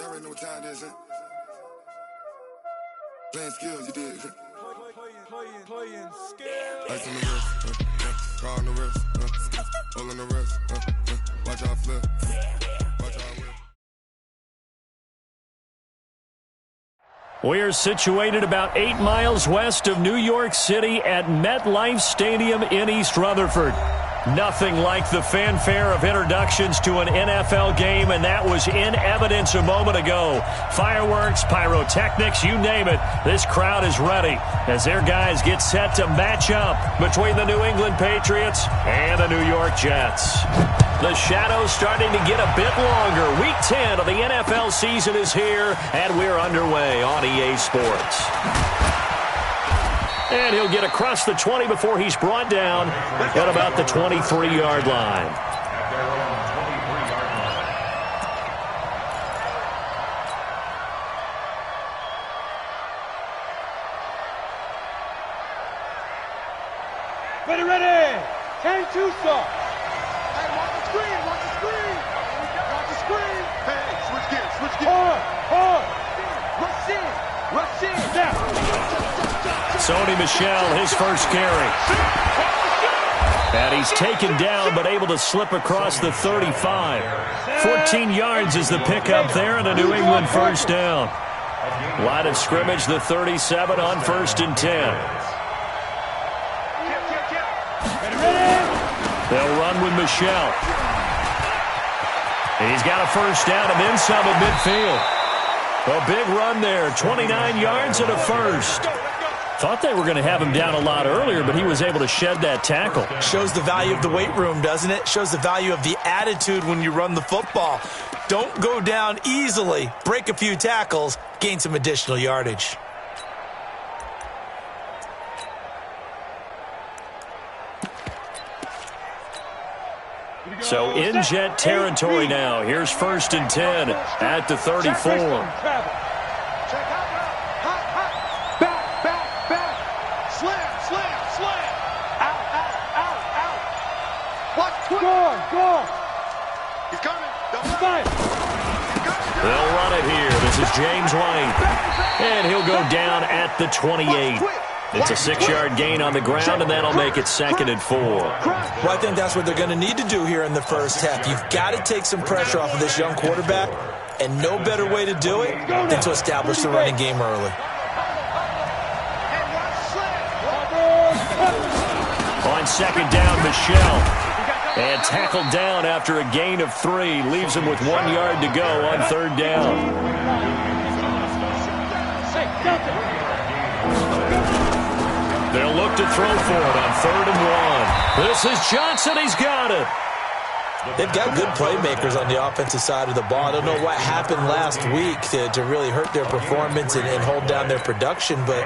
Y'all already know what time it is, huh? Playing skills, you did. Playing skills. Ice on the wrist, car on the wrist, all on the wrist, watch out flip, watch out whip. We're situated about 8 miles west of New York City at MetLife Stadium in East Rutherford. Nothing like the fanfare of introductions to an NFL game, and that was in evidence a moment ago. Fireworks, pyrotechnics, you name it. This crowd is ready as their guys get set to match up between the New England Patriots and the New York Jets. The shadow's starting to get a bit longer. Week 10 of the NFL season is here, and we're underway on EA Sports. And he'll get across the 20 before he's brought down at about the 23-yard line. Ready. 10-2 start. Hey, watch the screen. Watch the screen. Hey, switch gears. Hard. Rush in. Now. Sony Michel, his first carry. And he's taken down but able to slip across the 35. 14 yards is the pickup there and a New England first down. Line of scrimmage, the 37 on 1st and 10. They'll run with Michel. And he's got a first down and then some at midfield. A big run there, 29 yards and a first. Thought they were going to have him down a lot earlier, but he was able to shed that tackle. Shows the value of the weight room, doesn't it? Shows the value of the attitude when you run the football. Don't go down easily. Break a few tackles, gain some additional yardage. So in Jet territory now. Here's 1st and 10 at the 34. Go. He's coming. They'll run it here. This is James White. And he'll go down at the 28. It's a 6-yard gain on the ground, and that'll make it 2nd and 4. Well, I think that's what they're going to need to do here in the first half. You've got to take some pressure off of this young quarterback, and no better way to do it than to establish the running game early. On 2nd down, Michel. And tackled down after a gain of 3. Leaves him with 1 yard to go on 3rd down. They'll look to throw for it on 3rd and 1. This is Johnson. He's got it. They've got good playmakers on the offensive side of the ball. I don't know what happened last week to really hurt their performance and hold down their production, but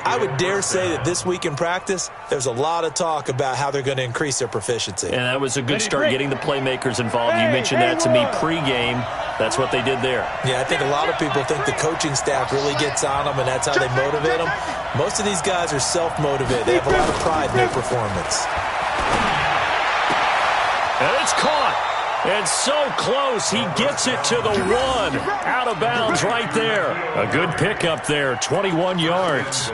I would dare say that this week in practice, there's a lot of talk about how they're going to increase their proficiency. And that was a good start getting the playmakers involved. You mentioned that to me pregame. That's what they did there. Yeah, I think a lot of people think the coaching staff really gets on them, and that's how they motivate them. Most of these guys are self-motivated. They have a lot of pride in their performance. And it's caught. And so close, he gets it to the 1. Out of bounds right there. A good pickup there, 21 yards.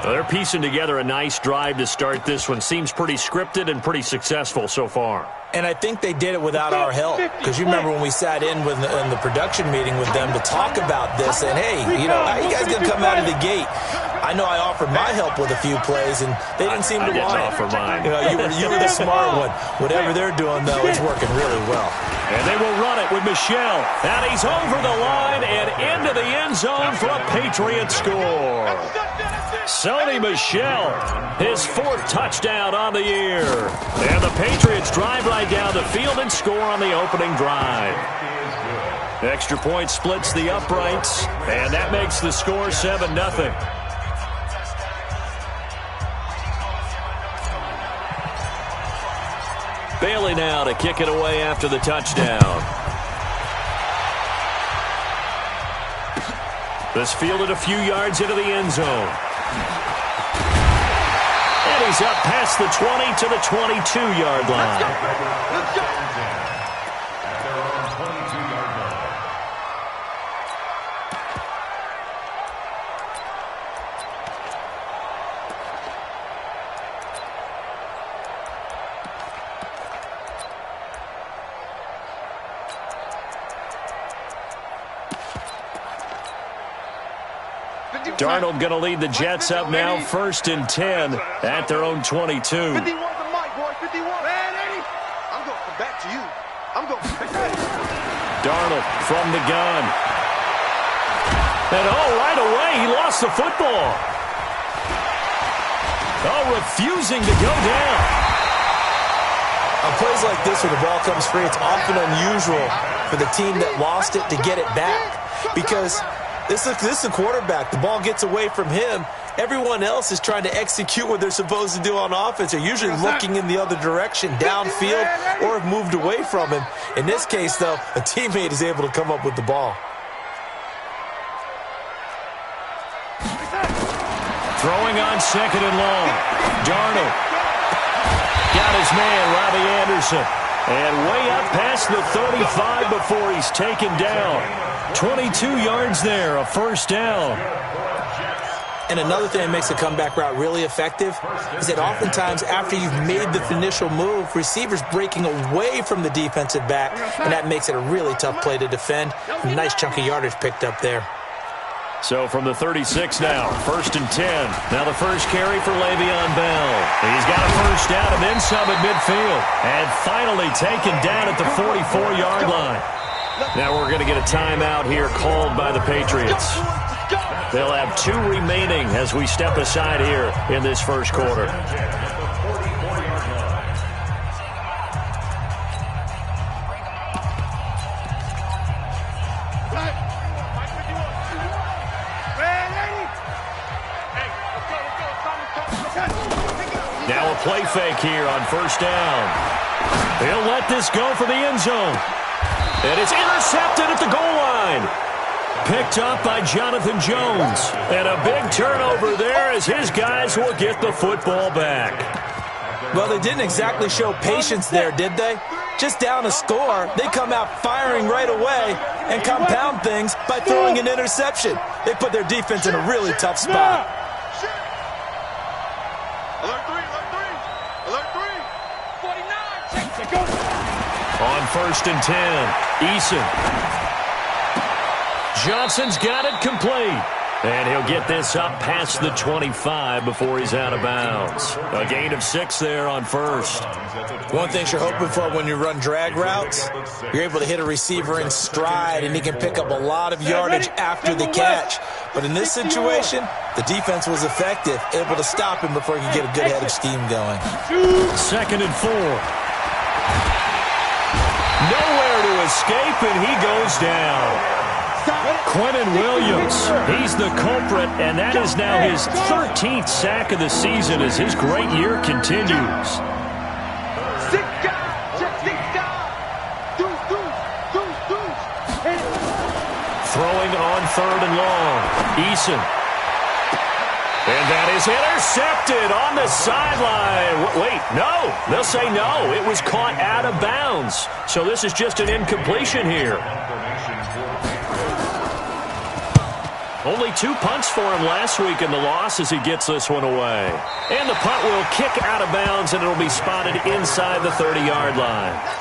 They're piecing together a nice drive to start this one. Seems pretty scripted and pretty successful so far. And I think they did it without our help. Because you remember when we sat in the production meeting with them to talk about this. And, hey, how you guys going to come out of the gate? I know I offered my help with a few plays, and they didn't seem to want it. I didn't offer mine. You were the smart one. Whatever they're doing, though, it's working really well. And they will run it with Michel. And he's over the line and into the end zone for a Patriot score. Sony Michel, his 4th touchdown on the year. And the Patriots drive right down the field and score on the opening drive. Extra point splits the uprights, and that makes the score 7-0. Bailey now to kick it away after the touchdown. This fielded a few yards into the end zone. And he's up past the 20 to the 22-yard line. Darnold going to lead the Jets up now, 1st and 10 at their own 22. 51 the mic, boy. 51. Man, Eddie, I'm going to come back to you. I'm going to come back to you. Darnold from the gun. And, right away, he lost the football. Refusing to go down. On plays like this where the ball comes free, it's often unusual for the team that lost it to get it back. Because this is a quarterback. The ball gets away from him. Everyone else is trying to execute what they're supposed to do on offense. They're usually looking in the other direction, downfield, or have moved away from him. In this case, though, a teammate is able to come up with the ball. Throwing on 2nd and long. Darnold got his man, Robbie Anderson. And way up past the 35 before he's taken down. 22 yards there, a 1st down. And another thing that makes the comeback route really effective is that oftentimes after you've made the initial move, receivers breaking away from the defensive back, and that makes it a really tough play to defend. A nice chunk of yardage picked up there. So from the 36 now, 1st and 10. Now the first carry for Le'Veon Bell. He's got a 1st down and then some at midfield. And finally taken down at the 44-yard line. Now we're going to get a timeout here called by the Patriots. They'll have 2 remaining as we step aside here in this first quarter. Now a play fake here on 1st down. He'll let this go for the end zone. And it's intercepted at the goal line. Picked up by Jonathan Jones. And a big turnover there as his guys will get the football back. Well, they didn't exactly show patience there, did they? Just down a score, they come out firing right away and compound things by throwing an interception. They put their defense in a really tough spot. On 1st and 10, Eason. Johnson's got it complete. And he'll get this up past the 25 before he's out of bounds. A gain of 6 there on 1st. One thing you're hoping for when you run drag routes, you're able to hit a receiver in stride, and he can pick up a lot of yardage after the catch. But in this situation, the defense was effective, able to stop him before he could get a good head of steam going. 2nd and 4. Nowhere to escape, and he goes down. Quentin Williams, he's the culprit, and that is now his 13th sack of the season as his great year continues. Throwing on 3rd and long, Eason. And that is intercepted on the sideline. Wait, no. They'll say no. It was caught out of bounds. So this is just an incompletion here. Only 2 punts for him last week in the loss as he gets this one away. And the punt will kick out of bounds, and it'll be spotted inside the 30-yard line.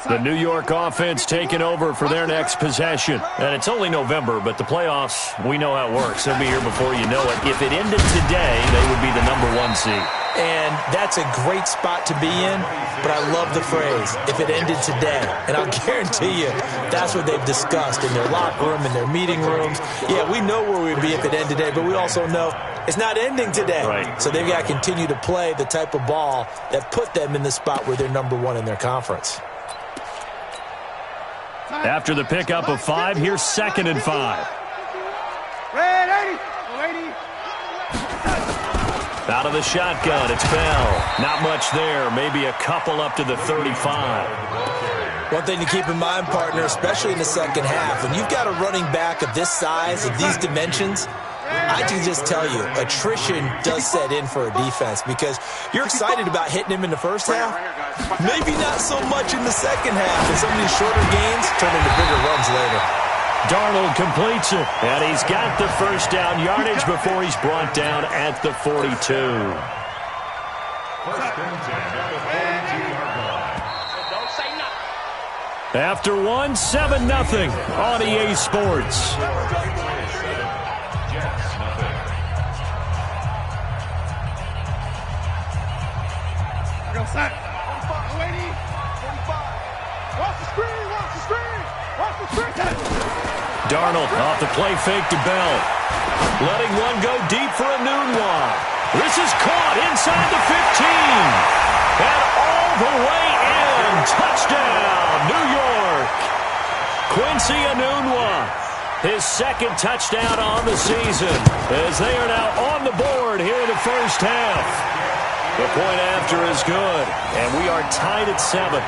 The New York offense taking over for their next possession. And it's only November, but the playoffs, we know how it works. They'll be here before you know it. If it ended today, they would be the #1 seed. And that's a great spot to be in, but I love the phrase, if it ended today. And I'll guarantee you, that's what they've discussed in their locker room, in their meeting rooms. Yeah, we know where we'd be if it ended today, but we also know it's not ending today. Right. So they've got to continue to play the type of ball that put them in the spot where they're #1 in their conference. After the pickup of 5, here's 2nd and 5. Out of the shotgun, it's Bell. Not much there, maybe a couple up to the 35. One thing to keep in mind, partner, especially in the second half, when you've got a running back of this size, of these dimensions, I can just tell you, attrition does set in for a defense because you're excited about hitting him in the first half. Maybe not so much in the second half, and some of these shorter gains turn into bigger runs later. Darnold completes it, and he's got the first down yardage before he's brought down at the 42. First and 10 at the 42-yard line. Don't say nothing. After one, 7-0 on EA Sports. Jets, nothing. I got sack. 45, waiting. 45. Watch the screen, watch the screen. Watch the screen. Darnold off the play fake to Bell. Letting one go deep for Enunwa. This is caught inside the 15. And all the way in. Touchdown, New York. Quincy Enunwa. His second touchdown on the season as they are now on the board here in the first half. The point after is good, and we are tied at 7.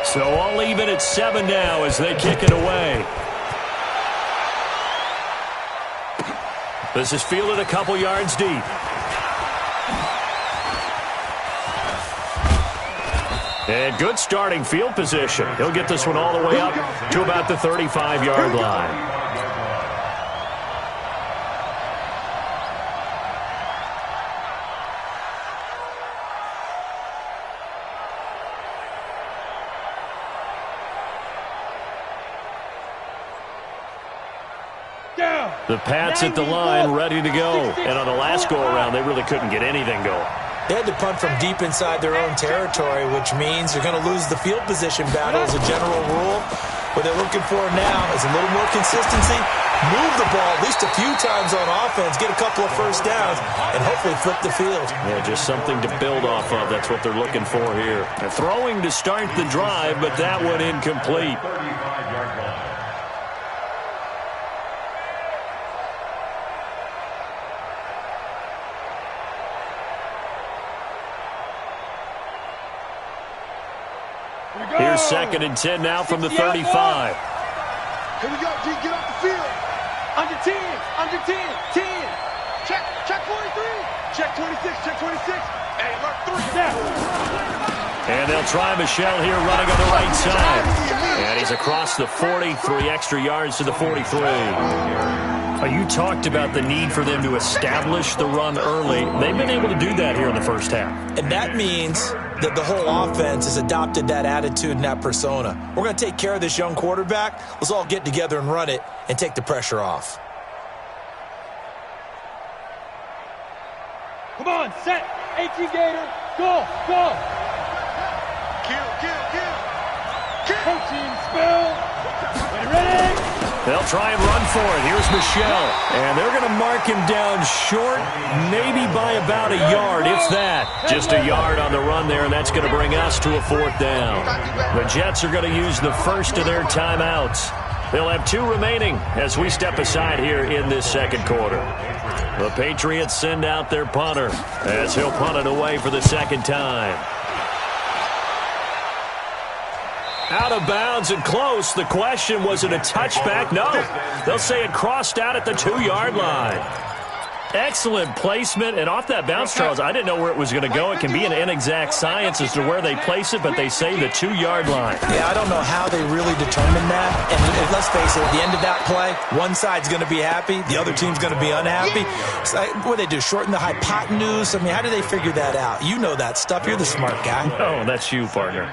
So all even at 7 now as they kick it away. This is fielded a couple yards deep. And good starting field position. He'll get this one all the way up to about the 35-yard line. The Pats at the line, ready to go. And on the last go-around, they really couldn't get anything going. They had to punt from deep inside their own territory, which means they're going to lose the field position battle as a general rule. What they're looking for now is a little more consistency, move the ball at least a few times on offense, get a couple of first downs, and hopefully flip the field. Yeah, just something to build off of. That's what they're looking for here. They're throwing to start the drive, but that one incomplete. 35-yard line. Here's 2nd and 10 now from the 35. Here we go, G. Get off the field. Under 10, under 10, 10. Check 43. Check 26, check 26. Hey, alert 3. And they'll try Michelle here running on the right side. And he's across the 40, 3 extra yards to the 43. You talked about the need for them to establish the run early. They've been able to do that here in the first half. And that means that the whole offense has adopted that attitude and that persona. We're going to take care of this young quarterback. Let's all get together and run it and take the pressure off. Come on, set. 18 Gator. Go, go. Kill. Coaching spell. Ready? They'll try and run for it. Here's Michelle. And they're going to mark him down short, maybe by about a yard, if that. Just a yard on the run there, and that's going to bring us to a 4th down. The Jets are going to use the first of their timeouts. They'll have 2 remaining as we step aside here in this second quarter. The Patriots send out their punter as he'll punt it away for the second time. Out of bounds and close. The question, was it a touchback? No. They'll say it crossed out at the 2-yard line. Excellent placement. And off that bounce, Charles, I didn't know where it was going to go. It can be an inexact science as to where they place it, but they say the 2-yard line. Yeah, I don't know how they really determined that. And let's face it, at the end of that play, one side's going to be happy, the other team's going to be unhappy. So, what do they do, shorten the hypotenuse? I mean, how do they figure that out? You know that stuff. You're the smart guy. Oh, that's you, partner.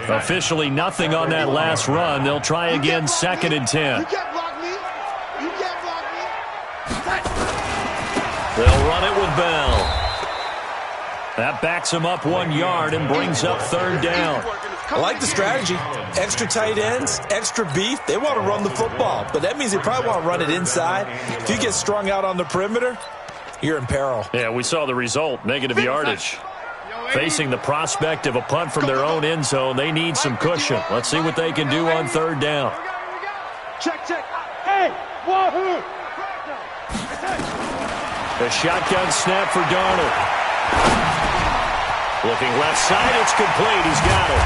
Officially nothing on that last run. They'll try again, 2nd and 10. You can't block me. You can't block me. They'll run it with Bell. That backs him up 1 yard and brings up 3rd down. I like the strategy. Extra tight ends, extra beef. They want to run the football, but that means they probably want to run it inside. If you get strung out on the perimeter, you're in peril. Yeah, we saw the result, negative yardage. Facing the prospect of a punt from their own end zone, they need some cushion. Let's see what they can do on 3rd down. Check. Hey, wahoo! The shotgun snap for Darnold. Looking left side, it's complete. He's got it.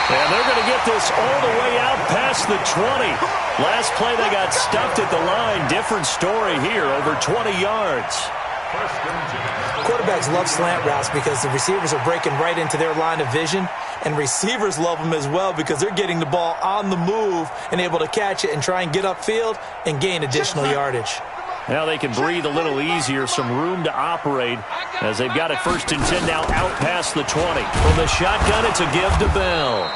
And they're going to get this all the way out past the 20. Last play, they got stuffed at the line. Different story here, over 20 yards. Quarterbacks love slant routes because the receivers are breaking right into their line of vision, and receivers love them as well because they're getting the ball on the move and able to catch it and try and get upfield and gain additional yardage. Now they can breathe a little easier, some room to operate as they've got it 1st and 10 now out past the 20. From the shotgun, it's a give to Bell.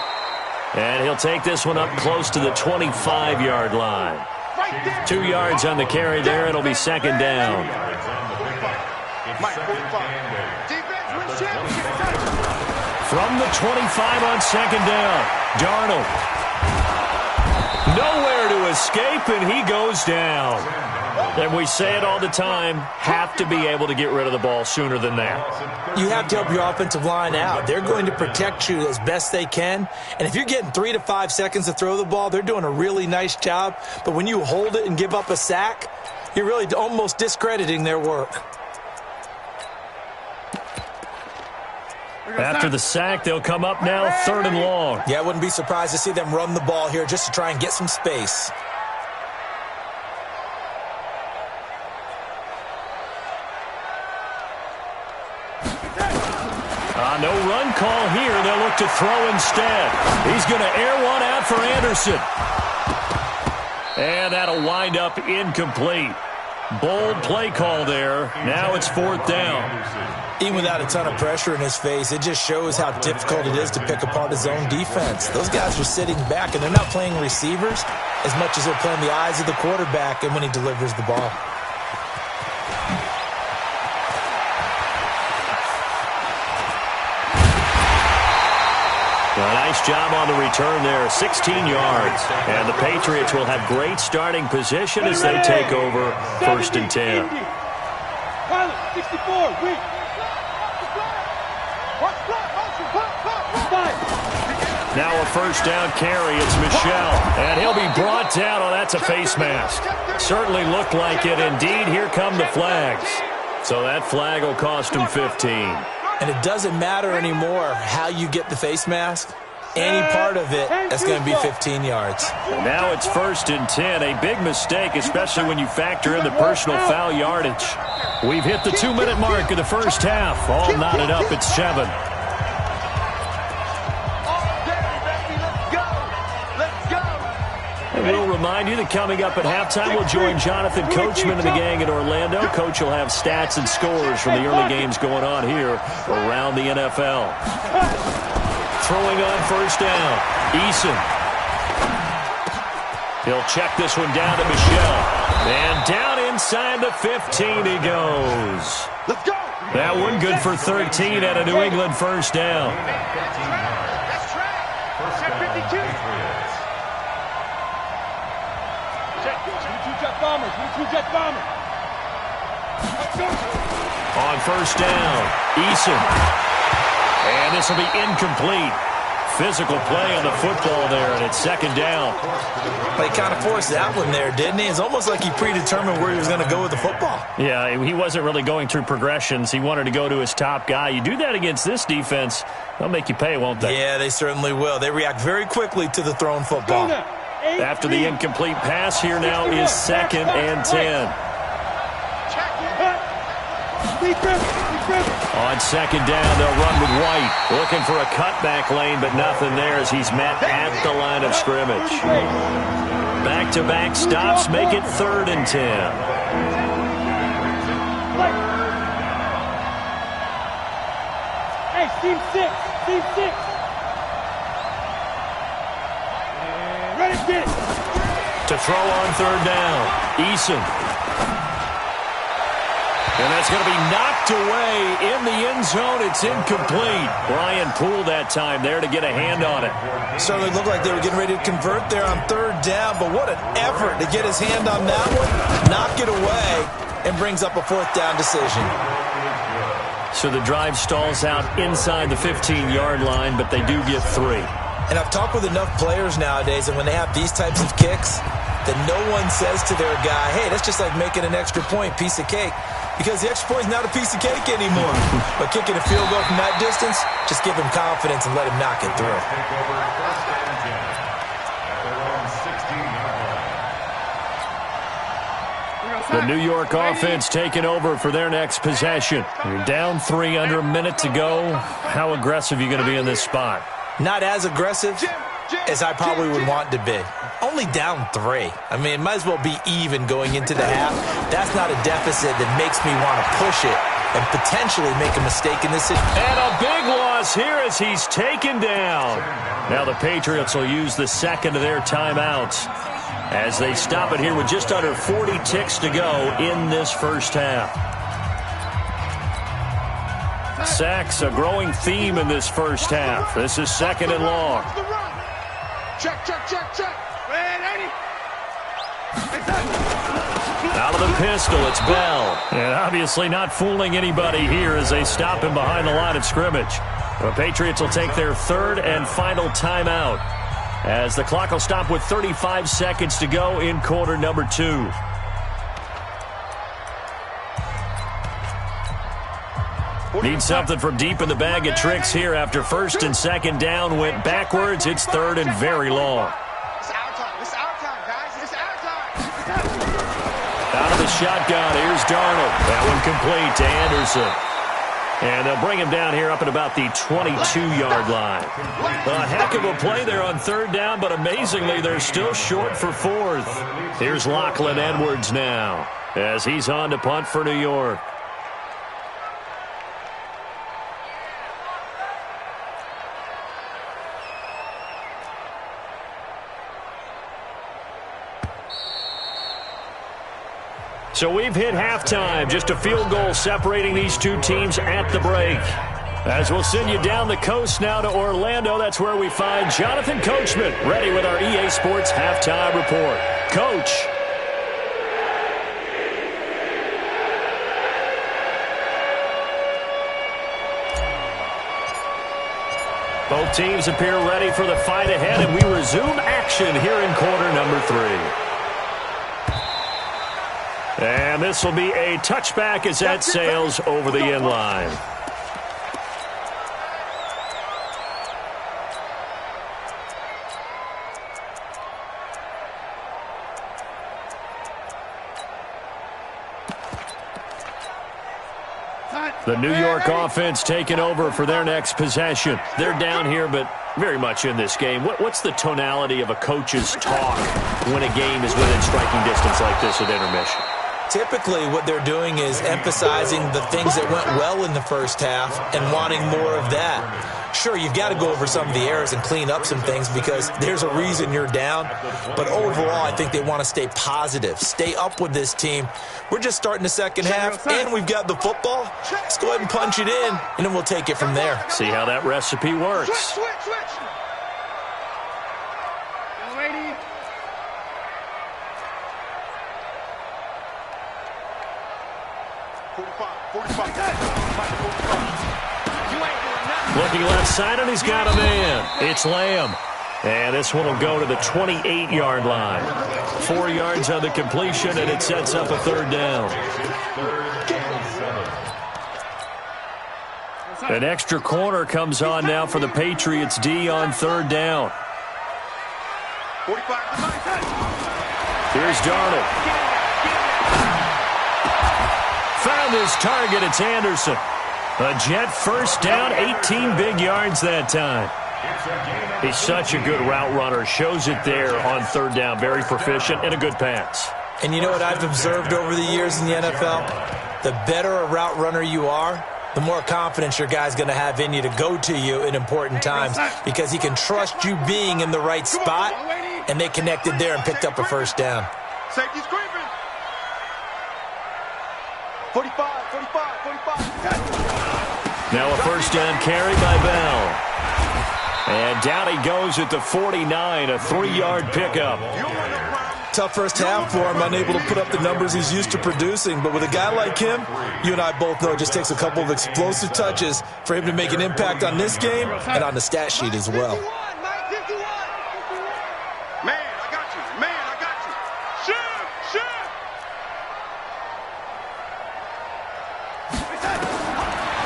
And he'll take this one up close to the 25-yard line. 2 yards on the carry there. It'll be 2nd down. From the 25 on 2nd down, Darnold. Nowhere to escape, and he goes down. And we say it all the time, have to be able to get rid of the ball sooner than that. You have to help your offensive line out. They're going to protect you as best they can. And if you're getting 3 to 5 seconds to throw the ball, they're doing a really nice job. But when you hold it and give up a sack, you're really almost discrediting their work. After the sack, they'll come up now 3rd and long. Yeah, I wouldn't be surprised to see them run the ball here just to try and get some space. No run call here. They'll look to throw instead. He's going to air one out for Anderson. And that'll wind up incomplete. Bold play call there. Now it's 4th down. Even without a ton of pressure in his face, it just shows how difficult it is to pick apart his own defense. Those guys are sitting back, and they're not playing receivers as much as they're playing the eyes of the quarterback and when he delivers the ball. A nice job on the return there, 16 yards. And the Patriots will have great starting position as they take over 1st and 10. 64, wait. Now a 1st down carry. It's Michel. And he'll be brought down. Oh, that's a face mask. Certainly looked like it. Indeed, here come the flags. So that flag will cost him 15. And it doesn't matter anymore how you get the face mask. Any part of it, that's going to be 15 yards. And now it's 1st and 10. A big mistake, especially when you factor in the personal foul yardage. We've hit the 2-minute mark of the first half. All knotted up at 7. And we'll remind you that coming up at halftime, we'll join Jonathan Coachman and the gang in Orlando. Coach will have stats and scores from the early games going on here around the NFL. Throwing on 1st down, Eason. He'll check this one down to Michel. And down inside the 15 he goes. Let's go. That one good for 13 at a New England 1st down. That's track. 52. Jet bomber. On 1st down, Eason. And this will be incomplete. Physical play on the football there, and it's 2nd down. He kind of forced that one there, didn't he? It's almost like he predetermined where he was going to go with the football. Yeah, he wasn't really going through progressions. He wanted to go to his top guy. You do that against this defense, they'll make you pay, won't they? Yeah, they certainly will. They react very quickly to the thrown football. After the incomplete pass, here now is 2nd and 10. On 2nd down, they'll run with White. Looking for a cutback lane, but nothing there as he's met at the line of scrimmage. Back-to-back stops make it 3rd and 10. Hey, team 6. Team 6. Ready, get it. To throw on 3rd down, Eason. And that's going to be knocked away in the end zone. It's incomplete. Brian Poole that time there to get a hand on it. Certainly looked like they were getting ready to convert there on 3rd down, but what an effort to get his hand on that one, knock it away, and brings up a 4th down decision. So the drive stalls out inside the 15-yard line, but they do get 3. And I've talked with enough players nowadays, and when they have these types of kicks, that no one says to their guy, hey, that's just like making an extra point, piece of cake. Because the extra point is not a piece of cake anymore. But kicking a field goal from that distance, just give him confidence and let him knock it through. The New York offense taking over for their next possession. You're down 3 under a minute to go. How aggressive are you going to be in this spot? Not as aggressive as I probably would want to be. Only down 3. I mean, it might as well be even going into the half. That's not a deficit that makes me want to push it and potentially make a mistake in this situation. And a big loss here as he's taken down. Now the Patriots will use the second of their timeouts as they stop it here with just under 40 ticks to go in this first half. Sacks, a growing theme in this first half. This is 2nd and long. Check, check, check, check. Out of the pistol, it's Bell. And obviously not fooling anybody here as they stop him behind the line of scrimmage. The Patriots will take their 3rd and final timeout as the clock will stop with 35 seconds to go in quarter number 2. Need something from deep in the bag of tricks here after 1st and 2nd down went backwards. It's 3rd and very long. It's our time. It's our time, guys. It's our time. Out of the shotgun, here's Darnold. That one complete to Anderson. And they'll bring him down here up at about the 22-yard line. A heck of a play there on 3rd down, but amazingly, they're still short for 4th. Here's Lachlan Edwards now as he's on to punt for New York. So we've hit halftime, just a field goal separating these two teams at the break. As we'll send you down the coast now to Orlando, that's where we find Jonathan Coachman, ready with our EA Sports Halftime Report. Coach. Both teams appear ready for the fight ahead, and we resume action here in quarter number 3. And this will be a touchback as that sails over the end line. The New York offense taking over for their next possession. They're down here, but very much in this game. What's the tonality of a coach's talk when a game is within striking distance like this at intermission? Typically, what they're doing is emphasizing the things that went well in the first half and wanting more of that. Sure, you've got to go over some of the errors and clean up some things because there's a reason you're down. But overall, I think they want to stay positive, stay up with this team. We're just starting the second half, and we've got the football. Let's go ahead and punch it in, and then we'll take it from there. See how that recipe works. Switch. Lady. Looking left side, and he's got a man. It's Lamb. And this one will go to the 28-yard line. 4 yards on the completion, and it sets up a 3rd down. An extra corner comes on now for the Patriots D on 3rd down. Here's Darnold. Found his target. It's Anderson. A Jet first down, 18 big yards that time. He's such a good route runner. Shows it there on 3rd down. Very proficient and a good pass. And you know what I've observed over the years in the NFL? The better a route runner you are, the more confidence your guy's going to have in you to go to you in important times because he can trust you being in the right spot, and they connected there and picked up a 1st down. Safety's creeping. 45. Now a 1st down carry by Bell. And down he goes at the 49, a 3-yard pickup. Tough first half for him, unable to put up the numbers he's used to producing. But with a guy like him, you and I both know it just takes a couple of explosive touches for him to make an impact on this game and on the stat sheet as well. Man, I got you. Shoot.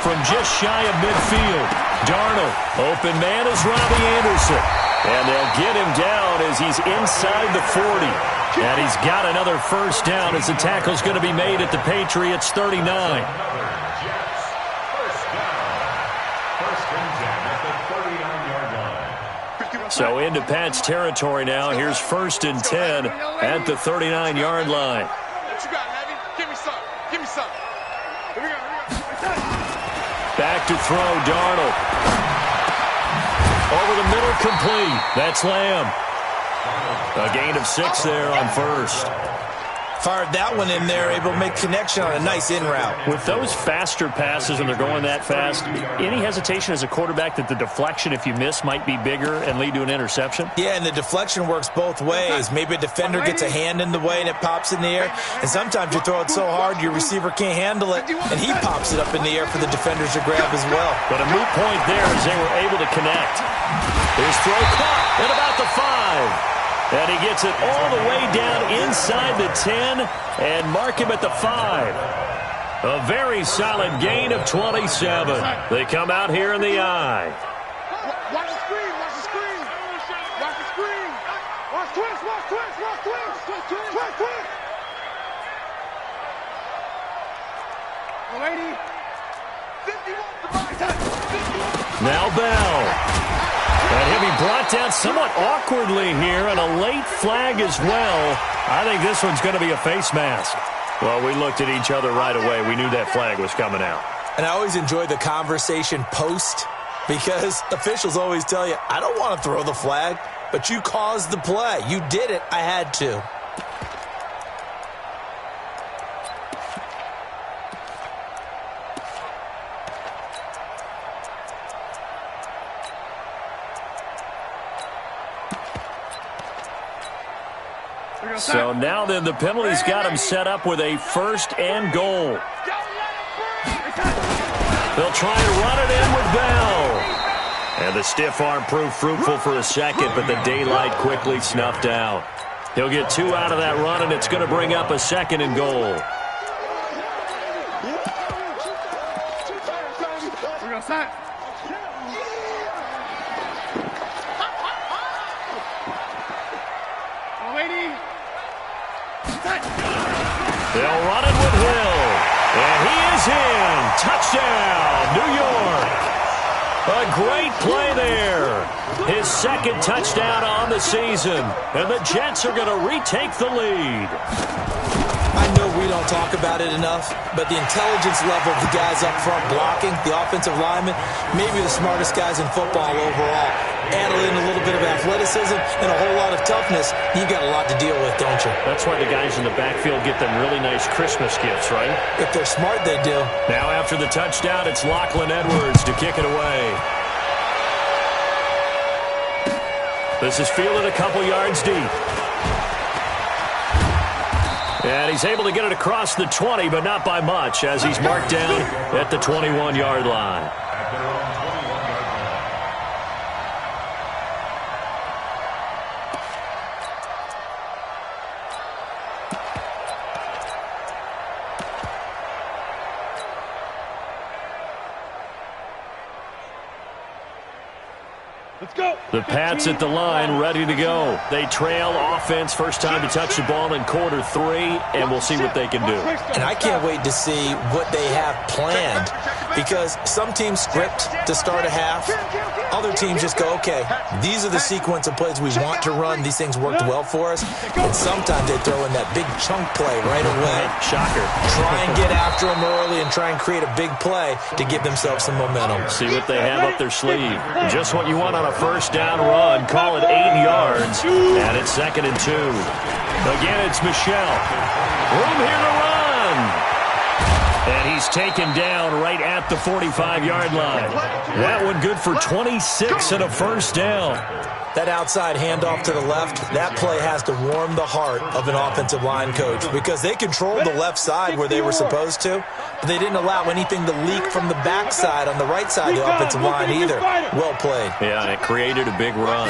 From just shy of midfield, Darnold. Open man is Robbie Anderson. And they'll get him down as he's inside the 40. And he's got another first down as the tackle's going to be made at the Patriots' 39. So into Pat's territory now. Here's 1st and 10 at the 39-yard line. What you got, Levy? Give me some. Give me some. Here we go. Back to throw, Darnold. Over the middle, complete. That's Lamb. A gain of 6 there on first. Fired that one in there, able to make connection on a nice in route. With those faster passes and they're going that fast, any hesitation as a quarterback that the deflection, if you miss, might be bigger and lead to an interception? Yeah, and the deflection works both ways. Maybe a defender gets a hand in the way and it pops in the air. And sometimes you throw it so hard your receiver can't handle it, and he pops it up in the air for the defenders to grab as well. But a moot point there as they were able to connect. His throw caught at about the 5. And he gets it all the way down inside the 10 and mark him at the 5. A very solid gain of 27. They come out here in the I. Watch the screen. Watch the screen. Watch the screen. Watch twist. Watch twist. Watch twist. Twist, twist. Twist, twist. Lady. 51. Now Bell. And he'll be brought down somewhat awkwardly here, and a late flag as well. I think this one's going to be a face mask. Well, we looked at each other right away. We knew that flag was coming out. And I always enjoy the conversation post, because officials always tell you, I don't want to throw the flag, but you caused the play. You did it. I had to. So now then, the penalty's got him set up with a 1st and goal. They'll try and run it in with Bell. And the stiff arm proved fruitful for a second, but the daylight quickly snuffed out. He'll get 2 out of that run, and it's going to bring up a 2nd and goal. They'll run it with Hill. And he is in. Touchdown, New York. A great play there. His 2nd touchdown on the season. And the Jets are going to retake the lead. I know we don't talk about it enough, but the intelligence level of the guys up front blocking, the offensive linemen, maybe the smartest guys in football overall. Add in a little bit of athleticism and a whole lot of toughness, you got a lot to deal with, don't you? That's why the guys in the backfield get them really nice Christmas gifts, right? If they're smart, they do. Now after the touchdown, it's Lachlan Edwards to kick it away. This is fielded a couple yards deep. And he's able to get it across the 20, but not by much, as he's marked down at the 21-yard line. Let's go. The Pats at the line, ready to go. They trail offense, first time to touch the ball in Q3, and we'll see what they can do. And I can't wait to see what they have planned, because some teams script to start a half. Other teams just go, okay, these are the sequence of plays we want to run. These things worked well for us. And sometimes they throw in that big chunk play right away. Shocker. Try and get after them early and try and create a big play to give themselves some momentum. See what they have up their sleeve. Just what you want on a first down run. Call it 8 yards. And it's 2nd and 2. Again, it's Michel. Room here to run. And he's taken down right at the 45-yard line. That one good for 26 and a first down. That outside handoff to the left, that play has to warm the heart of an offensive line coach, because they controlled the left side where they were supposed to, but they didn't allow anything to leak from the backside on the right side of the offensive line either. Well played. Yeah, and it created a big run.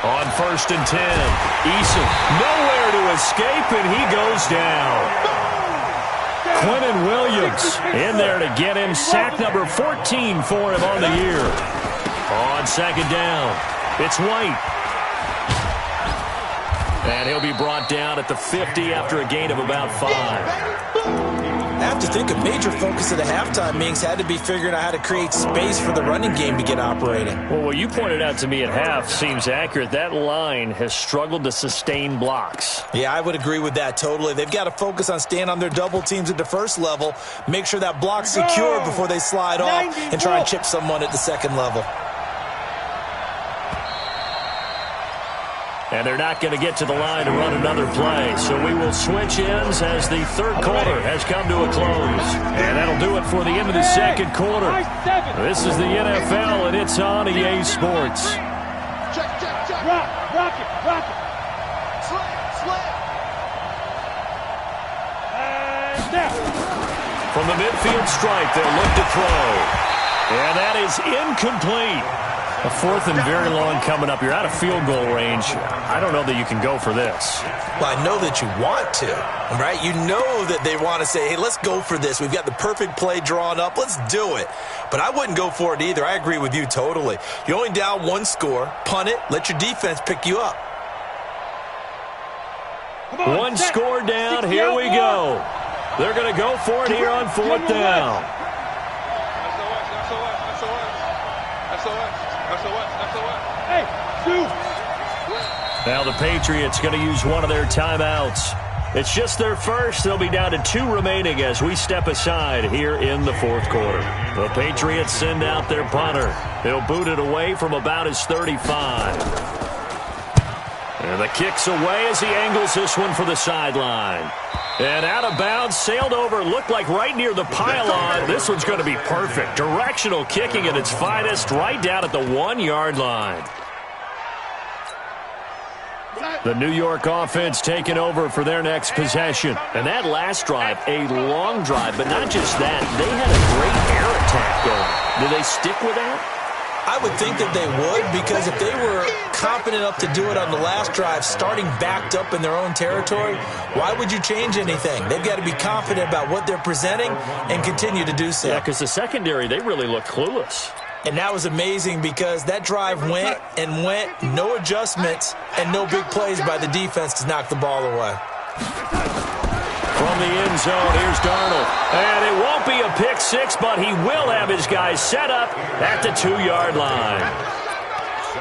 On 1st and 10, Eason nowhere to escape, and he goes down. Quinnen Williams in there to get him. Sack number 14 for him on the year. On 2nd down, It's White. And he'll be brought down at the 50 after a gain of about 5. I have to think a major focus of the halftime meetings had to be figuring out how to create space for the running game to get operating. Well, what you pointed out to me at half seems accurate. That line has struggled to sustain blocks. Yeah, I would agree with that totally. They've got to focus on staying on their double teams at the first level, make sure that block's secure before they slide off and try and chip someone at the second level. And they're not going to get to the line to run another play. So we will switch ends as the third quarter has come to a close. And that'll do it for the end of the second quarter. This is the NFL, and it's on EA Sports. Check. Rock it. Slam. And down. From the midfield stripe, they'll look to throw. And that is incomplete. A fourth and very long coming up. You're out of field goal range. I don't know that you can go for this. Well, I know that you want to, right? You know that they want to say, hey, let's go for this. We've got the perfect play drawn up. Let's do it. But I wouldn't go for it either. I agree with you totally. You're only down one score. Punt it. Let your defense pick you up. One score down. Here we go. They're going to go for it here on fourth down. Hey, shoot. Now the Patriots going to use one of their timeouts. It's just their first. They'll be down to 2 remaining as we step aside here in the fourth quarter. The Patriots send out their punter. He'll boot it away from about his 35. And the kick's away as he angles this one for the sideline. And out of bounds, sailed over, looked like right near the pylon. This one's going to be perfect. Directional kicking at its finest, right down at the 1-yard line. The New York offense taking over for their next possession. And that last drive, a long drive, but not just that. They had a great air attack going. Do they stick with that? I would think that they would, because if they were confident enough to do it on the last drive, starting backed up in their own territory, why would you change anything? They've got to be confident about what they're presenting and continue to do so. Yeah, because the secondary, they really look clueless. And that was amazing because that drive went, no adjustments, and no big plays by the defense to knock the ball away. From the end zone, here's Darnold. And it won't be a pick six, but he will have his guys set up at the 2-yard line.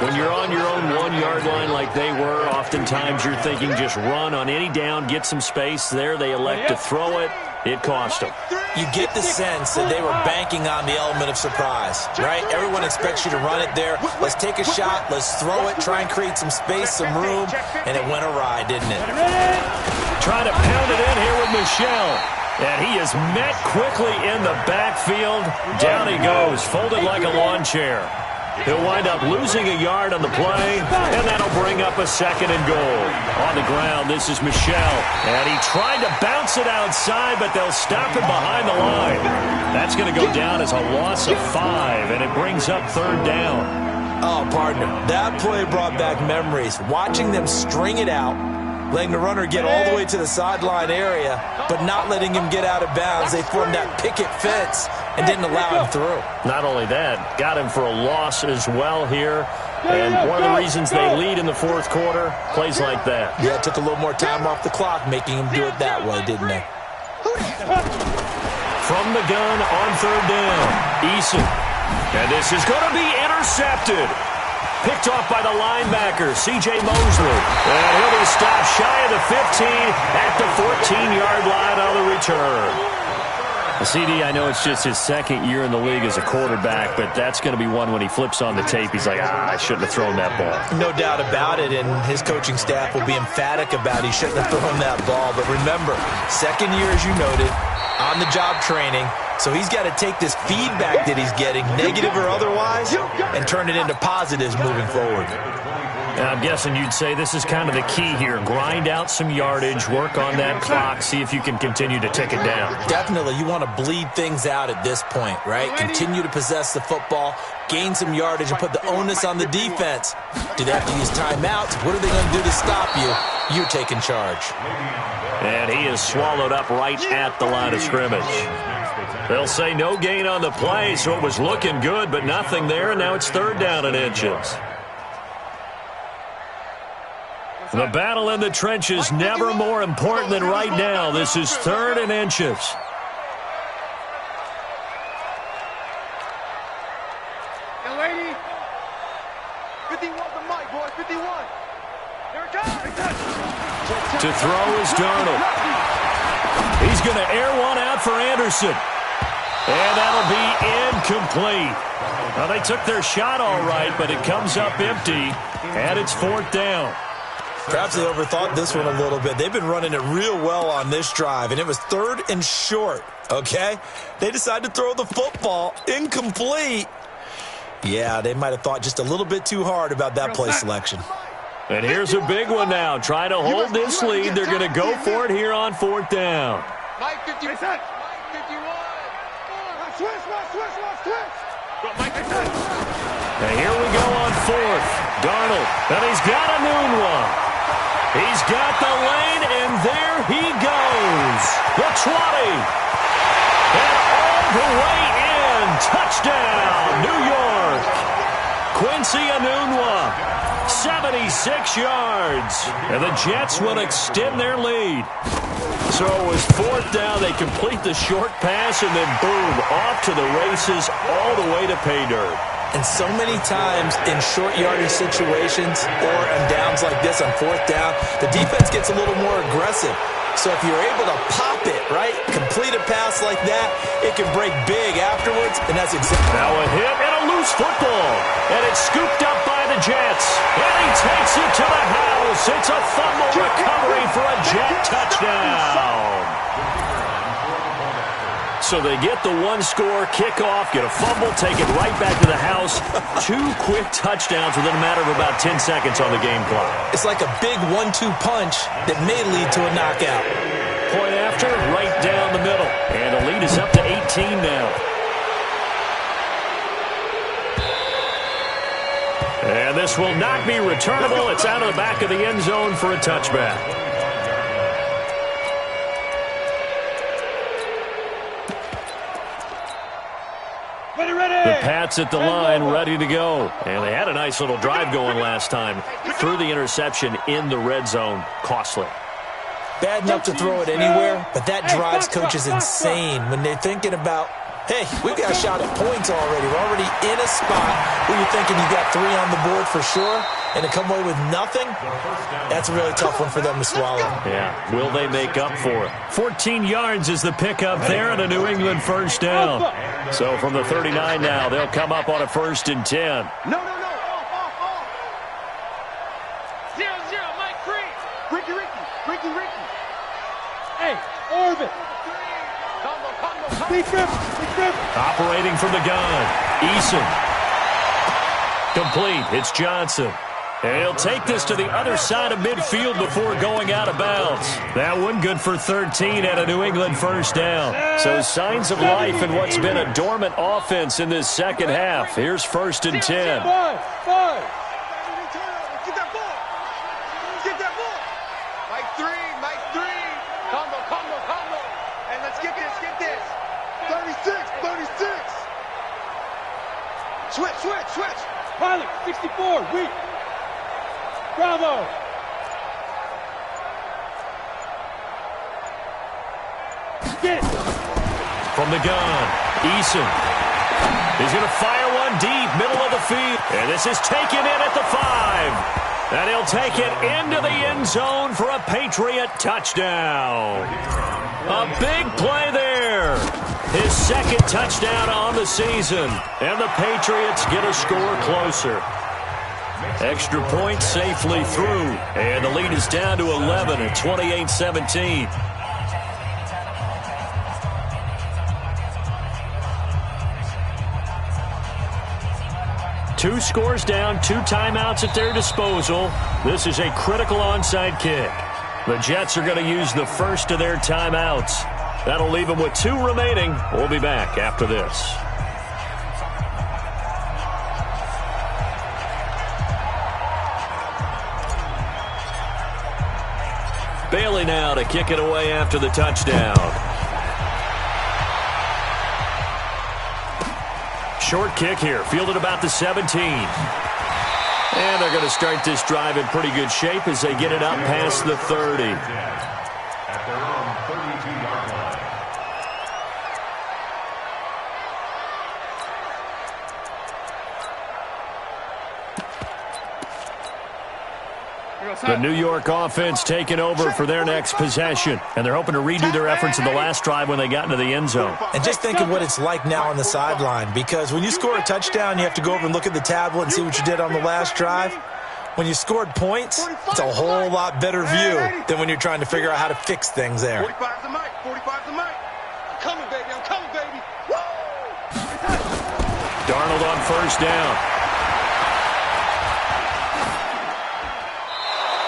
When you're on your own 1-yard line like they were, oftentimes you're thinking just run on any down, get some space. There they elect to throw it. It cost them. You get the sense that they were banking on the element of surprise, right? Everyone expects you to run it there. Let's take a shot. Let's throw it. Try and create some space, some room. And it went awry, didn't it? Trying to pound it in here with Michelle. And he is met quickly in the backfield. Down he goes, folded like a lawn chair. He'll wind up losing a yard on the play, and that'll bring up a 2nd and goal. On the ground, this is Michelle. And he tried to bounce it outside, but they'll stop him behind the line. That's going to go down as a loss of 5, and it brings up 3rd down. Oh, partner, that play brought back memories. Watching them string it out, letting the runner get all the way to the sideline area, but not letting him get out of bounds. They formed that picket fence and didn't allow him through. Not only that, got him for a loss as well here. And one of the reasons they lead in the 4th quarter, plays like that. Yeah, it took a little more time off the clock, making him do it that way, didn't they? From the gun on 3rd down, Eason. And this is going to be intercepted. Picked off by the linebacker, C.J. Mosley. And he'll be stopped shy of the 15 at the 14-yard line on the return. CD, I know it's just his 2nd year in the league as a quarterback, but that's going to be one when he flips on the tape, he's like, I shouldn't have thrown that ball. No doubt about it, and his coaching staff will be emphatic about he shouldn't have thrown that ball. But remember, 2nd year, as you noted, on-the-job training, so he's got to take this feedback that he's getting, negative or otherwise, and turn it into positives moving forward. I'm guessing you'd say this is kind of the key here. Grind out some yardage, work on that clock, see if you can continue to tick it down. Definitely. You want to bleed things out at this point, right? Continue to possess the football, gain some yardage, and put the onus on the defense. Do they have to use timeouts? What are they going to do to stop you? You're taking charge. And he is swallowed up right at the line of scrimmage. They'll say no gain on the play, so it was looking good, but nothing there, and now it's 3rd down and inches. The battle in the trenches never more important than right now. This is 3rd and inches. Young lady. 51 the mic, boy. 51. Here it comes. To throw is Darnold. He's going to air one out for Anderson. And that'll be incomplete. Well, they took their shot all right, but it comes up empty, and it's 4th down. Perhaps they overthought this one a little bit. They've been running it real well on this drive, and it was 3rd and short, okay? They decided to throw the football incomplete. Yeah, they might have thought just a little bit too hard about that play selection. And here's a big one now. Trying to hold this lead. They're going to go for it here on 4th down. Mike 51. Mike 51. Switch. Mike 51. And here we go on 4th. Darnold. And he's got a noon one. He's got the lane, and there he goes. The 20. And all the way in. Touchdown, New York. Quincy Enunwa. 76 yards. And the Jets will extend their lead. So it was 4th down. They complete the short pass, and then boom, off to the races all the way to pay dirt. And so many times in short yardage situations or on downs like this on 4th down, the defense gets a little more aggressive. So if you're able to pop it, right, complete a pass like that, it can break big afterwards, and that's exactly. Now a hit and a loose football. And it's scooped up by the Jets. And he takes it to the house. It's a fumble recovery for a Jet touchdown. So they get the one-score kickoff, get a fumble, take it right back to the house. 2 quick touchdowns within a matter of about 10 seconds on the game clock. It's like a big 1-2 punch that may lead to a knockout. Point after, right down the middle. And the lead is up to 18 now. And this will not be returnable. It's out of the back of the end zone for a touchback. The Pats at the line, ready to go. And they had a nice little drive going last time. Threw the interception in the red zone. Costly. Bad enough to throw it anywhere, but that drives coaches insane when they're thinking about, hey, we've got a shot at points already. We're already in a spot where you're thinking you got 3 on the board for sure, and to come away with nothing, that's a really tough one for them to swallow. Yeah, will they make up for it? 14 yards is the pickup there, and a New England 1st down. So from the 39 now, they'll come up on a 1st and 10. No. Off. 0-0, Mike Free. Ricky. Hey, Orvin. Combo. Big grip. Operating from the gun. Eason. Complete. It's Johnson. And he'll take this to the other side of midfield before going out of bounds. That one good for 13 and a New England 1st down. So signs of life in what's been a dormant offense in this second half. Here's 1st and 10. 5. Get that ball. Mike 3. Combo. And let's get this. 36. Switch. Pilot, 64, weak. Bravo. Get it. From the gun, Eason. He's going to fire one deep, middle of the field. And this is taken in at the 5. And he'll take it into the end zone for a Patriot touchdown. A big play there. His 2nd touchdown on the season. And the Patriots get a score closer. Extra point safely through. And the lead is down to 11 at 28-17. Two scores down, 2 timeouts at their disposal. This is a critical onside kick. The Jets are going to use the first of their timeouts. That'll leave them with 2 remaining. We'll be back after this. Bailey now to kick it away after the touchdown. Short kick here, fielded about the 17. And they're going to start this drive in pretty good shape as they get it up past the 30. At their own 32-yard line. The New York offense taking over for their next possession. And they're hoping to redo their efforts in the last drive when they got into the end zone. And just think of what it's like now on the sideline, because when you score a touchdown, you have to go over and look at the tablet and see what you did on the last drive. When you scored points, it's a whole lot better view than when you're trying to figure out how to fix things there. 45's the mic. 45's the mic. I'm coming, baby. I'm coming, baby. Woo! Darnold on first down.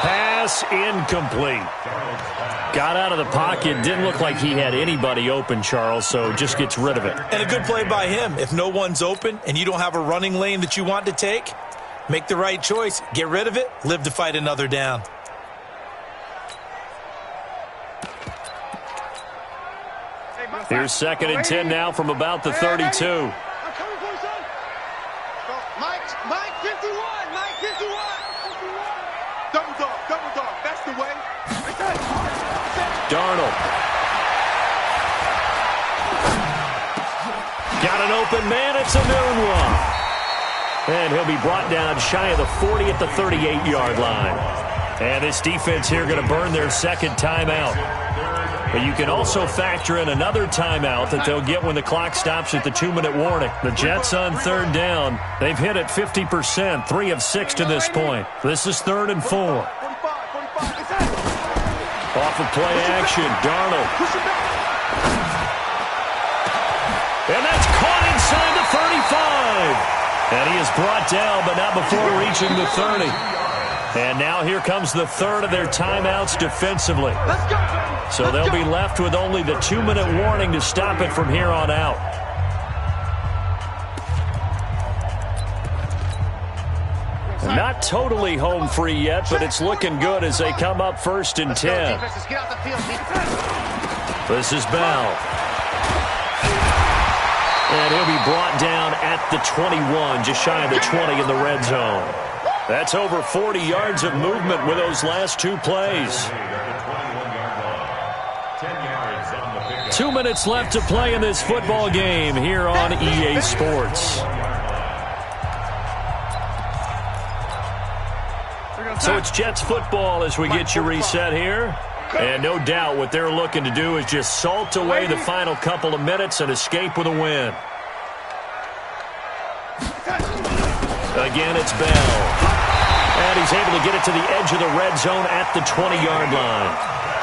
Pass incomplete. Got out of the pocket. Didn't look like he had anybody open, Charles, so just gets rid of it. And a good play by him. If no one's open and you don't have a running lane that you want to take, make the right choice. Get rid of it. Live to fight another down. Here's 2nd and 10 now from about the 32. I'm coming for you, son. Mike 51. Mike 51. Double dog. That's the way. Darnold. Got an open man. It's a noon one. And he'll be brought down shy of the 40 at the 38-yard line. And this defense here going to burn their second timeout. But you can also factor in another timeout that they'll get when the clock stops at the 2-minute warning. The Jets on 3rd down. They've hit it 50%, 3 of 6 to this point. This is 3rd and 4. 45. Off of play action, Darnold. And that's caught inside the 35. And he is brought down, but not before reaching the 30. And now here comes the 3rd of their timeouts defensively. So they'll be left with only the 2-minute warning to stop it from here on out. Not totally home free yet, but it's looking good as they come up 1st and 10. This is Bell. And he'll be brought down at the 21, just shy of the 20 in the red zone. That's over 40 yards of movement with those last 2 plays. 2 minutes left to play in this football game here on EA Sports. So it's Jets football as we get you reset here. And no doubt what they're looking to do is just salt away the final couple of minutes and escape with a win. Again, it's Bell. And he's able to get it to the edge of the red zone at the 20-yard line.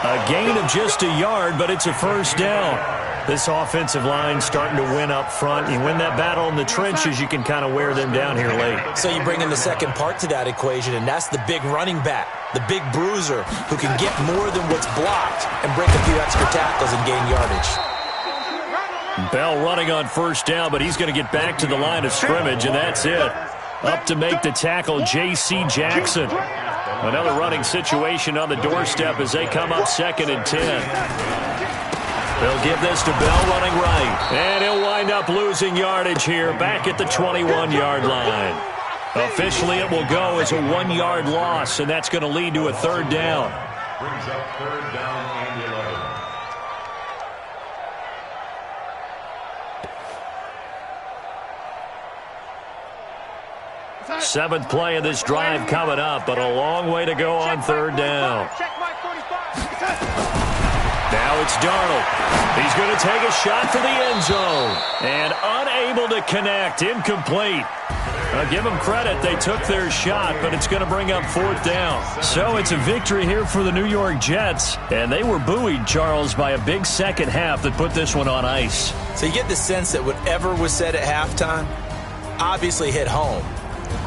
A gain of just a yard, but it's a 1st down. This offensive line starting to win up front. You win that battle in the trenches, you can kind of wear them down here late. So you bring in the second part to that equation, and that's the big running back, the big bruiser, who can get more than what's blocked and break a few extra tackles and gain yardage. Bell running on 1st down, but he's going to get back to the line of scrimmage, and that's it. Up to make the tackle, J.C. Jackson. Another running situation on the doorstep as they come up 2nd and 10. They'll give this to Bell running right. And he'll wind up losing yardage here back at the 21-yard line. Officially, it will go as a 1-yard loss, and that's going to lead to a 3rd down. Brings up 3rd down and 11. 7th play of this drive coming up, but a long way to go on 3rd down. Now it's Darnold. He's going to take a shot for the end zone. And unable to connect. Incomplete. Give them credit. They took their shot, but it's going to bring up 4th down. So it's a victory here for the New York Jets. And they were buoyed, Charles, by a big second half that put this one on ice. So you get the sense that whatever was said at halftime obviously hit home.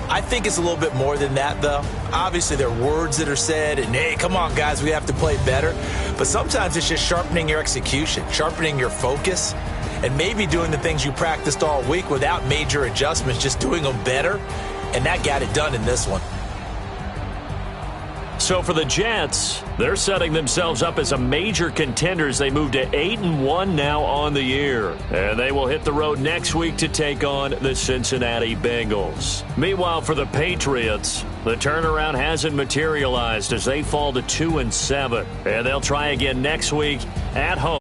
I think it's a little bit more than that, though. Obviously, there are words that are said, and, hey, come on, guys, we have to play better. But sometimes it's just sharpening your execution, sharpening your focus, and maybe doing the things you practiced all week without major adjustments, just doing them better, and that got it done in this one. So for the Jets, they're setting themselves up as a major contender as they move to 8-1 now on the year. And they will hit the road next week to take on the Cincinnati Bengals. Meanwhile, for the Patriots, the turnaround hasn't materialized as they fall to 2-7. And they'll try again next week at home.